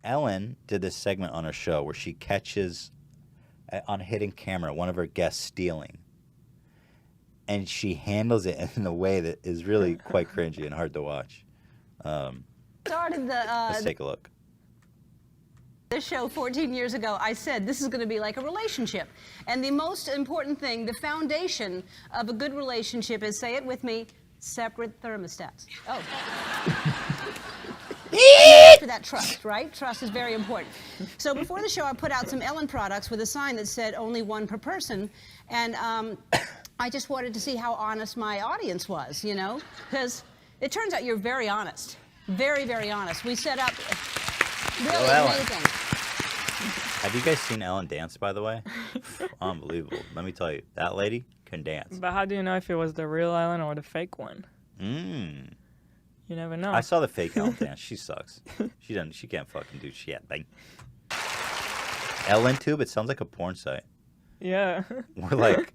Ellen did this segment on her show where she catches on hidden camera one of her guests stealing. And she handles it in a way that is really quite cringy and hard to watch. Started Let's take a look. this show 14 years ago, I said this is going to be like a relationship. And the most important thing, the foundation of a good relationship is, say it with me, separate thermostats. Oh. After that, trust, right? Trust is very important. So before the show, I put out some Ellen products with a sign that said only one per person. And I just wanted to see how honest my audience was, you know? Because it turns out you're very honest. Very, very honest. We set up really amazing. Have you guys seen Ellen dance, by the way? Unbelievable. Let me tell you, that lady can dance. But how do you know if it was the real Ellen or the fake one? You never know. I saw the fake Ellen dance. She sucks. She can't fucking do shit. Like, Ellen Tube, it sounds like a porn site. Yeah. We're like,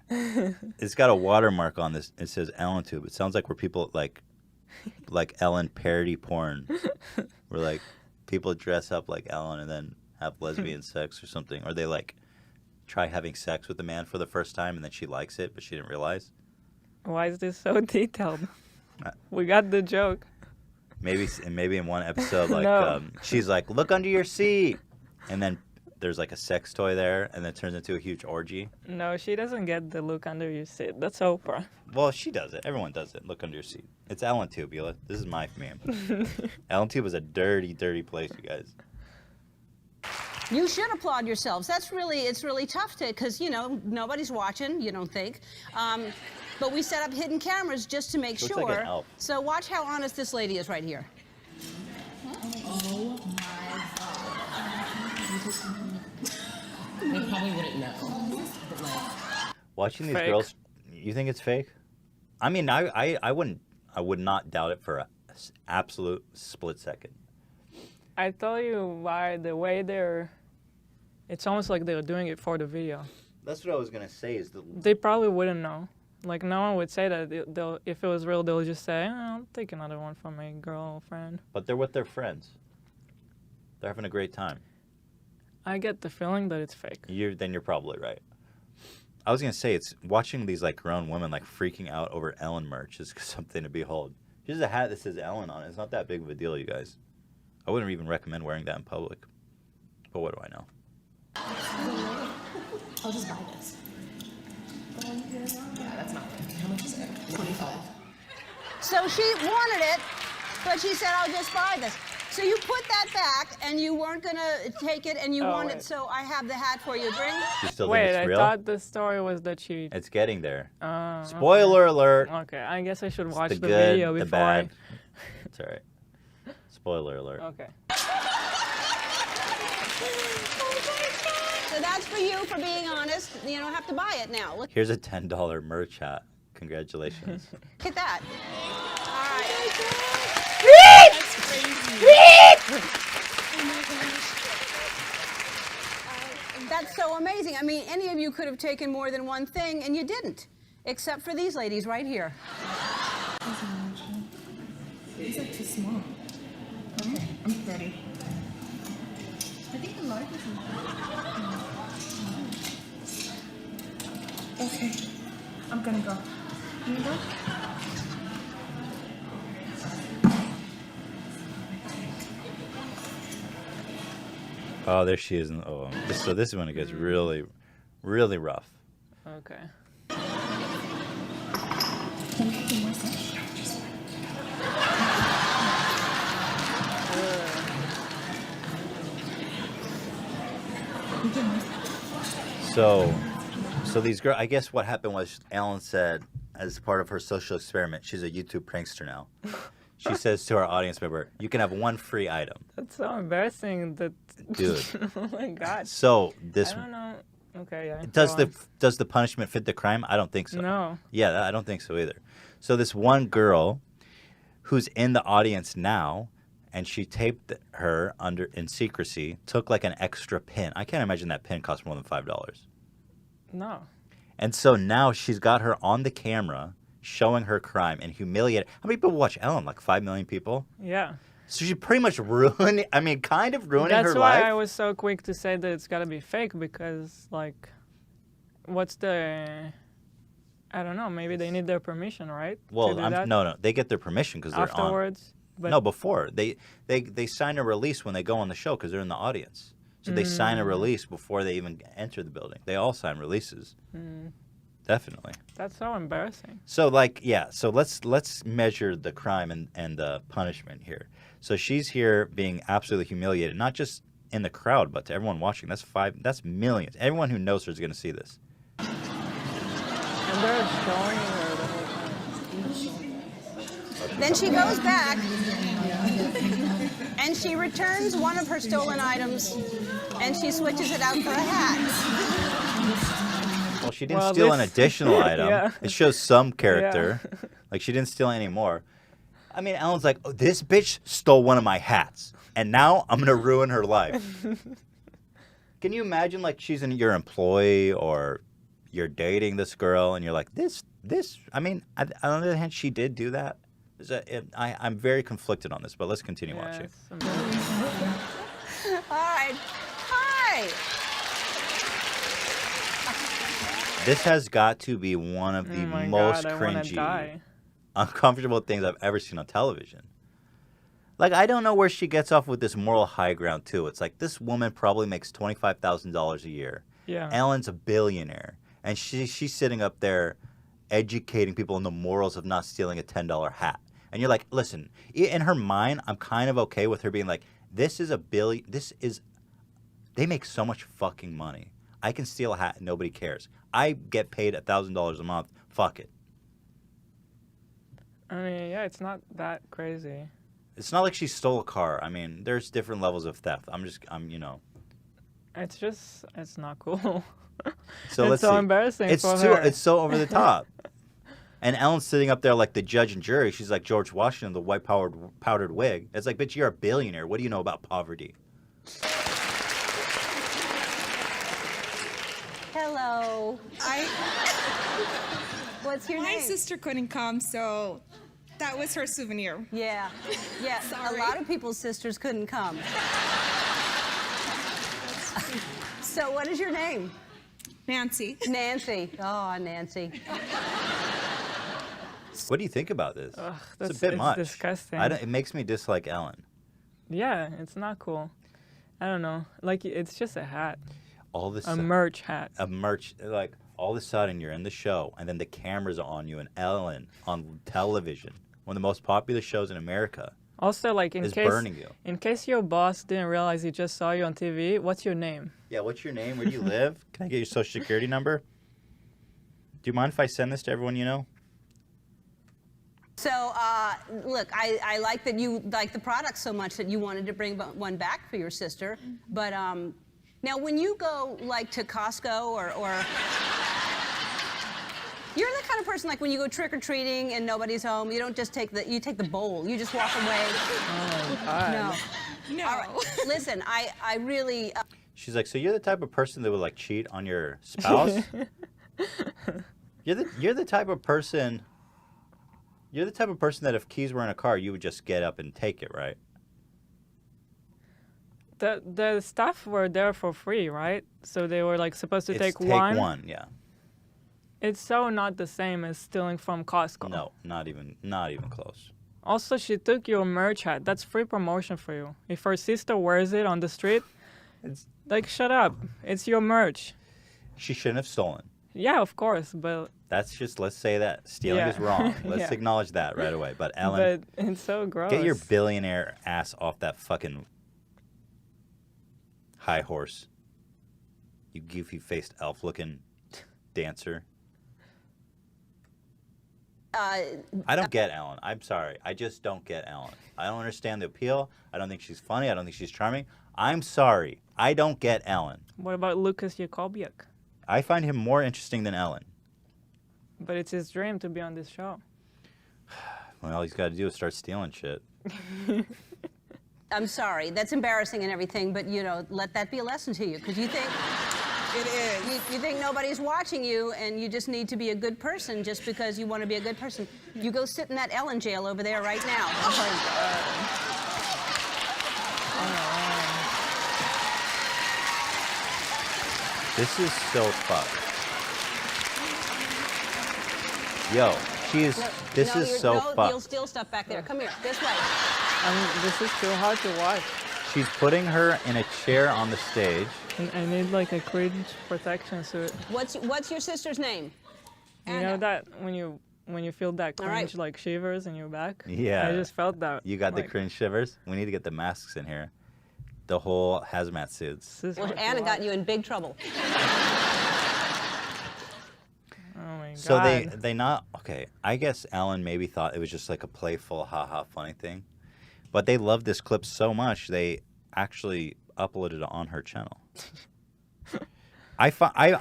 it's got a watermark on this. It says Ellen Tube. It sounds like where people like Ellen parody porn. Where like people dress up like Ellen and then have lesbian sex or something. Or they like try having sex with a man for the first time and then she likes it, but she didn't realize. Why is this so detailed? We got the joke. Maybe in one episode, like No. she's like, "Look under your seat," and then there's like a sex toy there, and then it turns into a huge orgy. No, she doesn't get the look under your seat. That's Oprah. Well, she does it. Everyone does it. Look under your seat. It's Ellen Tube, Beulah. This is my meme. Ellen Tube is a dirty, dirty place, you guys. You should applaud yourselves. It's really tough to, because, you know, nobody's watching, you don't think. But we set up hidden cameras just to make Looks sure. like an elf. So watch how honest this lady is right here. Oh my God. They probably wouldn't know. But like, Watching these Fake. girls, you think it's fake? I mean, I would not doubt it for an absolute split second. I tell you why the way it's almost like they're doing it for the video. That's what I was gonna say. They probably wouldn't know. Like, no one would say that. If it was real, they'll just say, I'll take another one from my girlfriend. But they're with their friends. They're having a great time. I get the feeling that it's fake. Then you're probably right. I was gonna say, it's watching these like grown women like freaking out over Ellen merch is something to behold. Here's a hat that says Ellen on it. It's not that big of a deal, you guys. I wouldn't even recommend wearing that in public. But what do I know? I'll just buy this. Yeah, that's not good. How much is it? 25. So she wanted it, but she said, I'll just buy this. So you put that back, and you weren't going to take it, and you want it, so I have the hat for you. Bring. You still think Wait, it's I real? thought the story was that she... It's getting there. Spoiler alert. Okay, I guess I should watch the the good, video the before bad. It's all right. Spoiler alert. Okay. So that's for you for being honest. You don't have to buy it now. Look Here's a $10 merch hat. Congratulations. at that. All right. That's so amazing. I mean, any of you could have taken more than one thing, and you didn't, except for these ladies right here. These are too small. Okay, I'm ready. I think the large is okay. I'm gonna go. Can you go? Oh, there she is. Oh, so this is when it gets really, really rough. Okay. So these girls, I guess what happened was Ellen said, as part of her social experiment, she's a YouTube prankster now. She says to our audience member, you can have one free item. That's so embarrassing that... Dude. Oh my God. So this... I don't know. Okay, yeah. Does the punishment fit the crime? I don't think so. No. Yeah, I don't think so either. So this one girl who's in the audience now, and she taped her in secrecy, took like an extra pin. I can't imagine that pin cost more than $5. No. And so now she's got her on the camera showing her crime and humiliating. How many people watch Ellen? Like 5 million people? Yeah. So she pretty much ruined. I mean, kind of ruining her That's why life. I was so quick to say that it's gotta be fake because, like, what's the? I don't know. Maybe they need their permission, right? Well, to do that no. They get their permission because they're on. afterwards. But No, before they sign a release when they go on the show because they're in the audience. So they sign a release before they even enter the building. They all sign releases. Definitely. that's so embarrassing. So like so let's measure the crime and the punishment here. So she's here being absolutely humiliated, not just in the crowd, but to everyone watching. That's millions. Everyone who knows her is going to see this. And they're showing her the whole time. Then she goes back and she returns one of her stolen items and she switches it out for a hat. Well, she didn't Well, steal an this- additional item. Yeah. It shows some character. Like she didn't steal any more. I mean, Ellen's like, oh, this bitch stole one of my hats, and now I'm gonna ruin her life. Can you imagine, like, she's your employee or you're dating this girl, and you're like, this. I mean, on the other hand, she did do that. I'm very conflicted on this, but let's continue watching. it's embarrassing. All right. Hi. This has got to be one of the Oh my most God, I wanna cringy, die. uncomfortable things I've ever seen on television. Like, I don't know where she gets off with this moral high ground, too. It's like, this woman probably makes $25,000 a year. Yeah. Ellen's a billionaire. And she's sitting up there educating people on the morals of not stealing a $10 hat. And you're like, listen, in her mind, I'm kind of okay with her being like, they make so much fucking money. I can steal a hat and nobody cares. I get paid $1,000 a month. Fuck it. I mean, yeah, it's not that crazy. It's not like she stole a car. I mean, there's different levels of theft. It's not cool. So it's let's so see. embarrassing It's for too. her. It's so over the top. And Ellen's sitting up there like the judge and jury. She's like George Washington, the white powdered wig. It's like, bitch, you're a billionaire. What do you know about poverty? Hello. What's your My name? sister couldn't come, so that was her souvenir. Yeah. Yeah. Sorry. A lot of people's sisters couldn't come. So what is your name? Nancy. Nancy. Oh, Nancy. What do you think about this? It's a bit it's much. disgusting. It makes me dislike Ellen. Yeah, it's not cool. I don't know. Like, it's just a hat. All this A merch hat. like all of a sudden you're in the show and then the cameras are on you and Ellen on television, one of the most popular shows in America, Also, like, is burning you. in case your boss didn't realize he just saw you on TV, what's your name? Yeah, what's your name? Where do you live? Can I get your social security number? Do you mind if I send this to everyone you know? So, look, I like that you like the product so much that you wanted to bring one back for your sister. But now, when you go, like, to Costco or you're the kind of person, like, when you go trick-or-treating and nobody's home, you don't just take you take the bowl. You just walk away. Oh, my God. No. No. All right. Listen, I really... She's like, so you're the type of person that would like cheat on your spouse? You're the type of person... You're the type of person that if keys were in a car, you would just get up and take it, right? The staff were there for free, right? So they were, like, supposed to It's take take one. one, yeah. It's so not the same as stealing from Costco. No, not even close. Also, she took your merch hat. That's free promotion for you. If her sister wears it on the street, like, shut up. It's your merch. She shouldn't have stolen. Yeah, of course, but That's just, let's say that stealing Yeah. is wrong. Let's Yeah. acknowledge that right away. But Ellen, it's so gross. get your billionaire ass off that fucking high horse. You goofy-faced elf-looking dancer. I don't get Ellen. I'm sorry. I just don't get Ellen. I don't understand the appeal. I don't think she's funny. I don't think she's charming. I'm sorry. I don't get Ellen. What about Lucas Jakobiak? I find him more interesting than Ellen. But it's his dream to be on this show. Well, all he's got to do is start stealing shit. I'm sorry. That's embarrassing and everything, but, you know, let that be a lesson to you, because you think... It is. You think nobody's watching you, and you just need to be a good person just because you want to be a good person. You go sit in that Ellen jail over there right now. Oh my God. This is so fucked. Yo, this is so No, fucked. you'll steal stuff back there. Come here, this way. This is too hard to watch. She's putting her in a chair on the stage. I need like a cringe protection suit. What's your sister's name? You know that when you feel that All right. cringe like shivers in your back? Yeah. I just felt that. You got the like, cringe shivers? We need to get the masks in here. The whole hazmat suits. this is Well, hard to Anna got watch. you in big trouble. Oh my god. So they not okay. I guess Ellen maybe thought it was just like a playful, haha, funny thing, but they loved this clip so much they actually uploaded it on her channel. I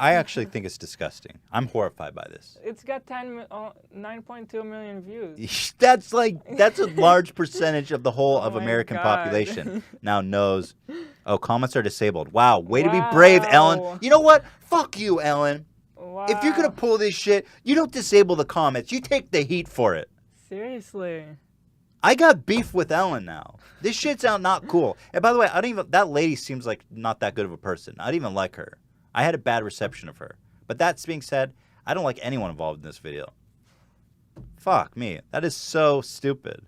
actually think it's disgusting. I'm horrified by this. It's got 9.2 million views. That's a large percentage of the whole of Oh my American God. population now knows. Oh, comments are disabled. Wow, way to be brave, Ellen. Wow. You know what? Fuck you, Ellen. Wow. If you're gonna pull this shit, you don't disable the comments. You take the heat for it. Seriously. I got beef with Ellen now. This shit's not cool. And by the way, that lady seems like not that good of a person. I don't even like her. I had a bad reception of her. But that being said, I don't like anyone involved in this video. Fuck me. That is so stupid.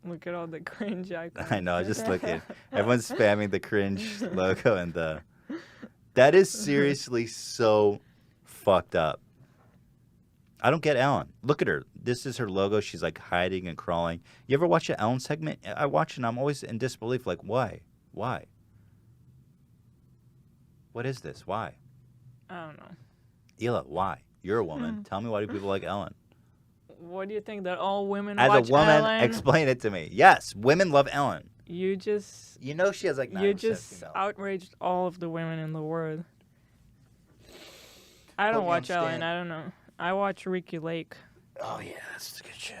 Look at all the cringe icons. I know, just look at everyone's spamming the cringe logo and that is seriously so fucked up. I don't get Ellen. Look at her. This is her logo. She's like hiding and crawling. You ever watch an Ellen segment? I watch it and I'm always in disbelief. Like, why? Why? What is this? Why? I don't know. Ela, why? You're a woman. Tell me why do people like Ellen? What do you think that all women As watch a woman, Ellen? explain it to me. Yes, women love Ellen. You just You know she has like 9% you just female. outraged all of the women in the world. I don't Put me on watch Ellen. stand. I don't know. I watch Ricky Lake. Oh yeah, that's good shit.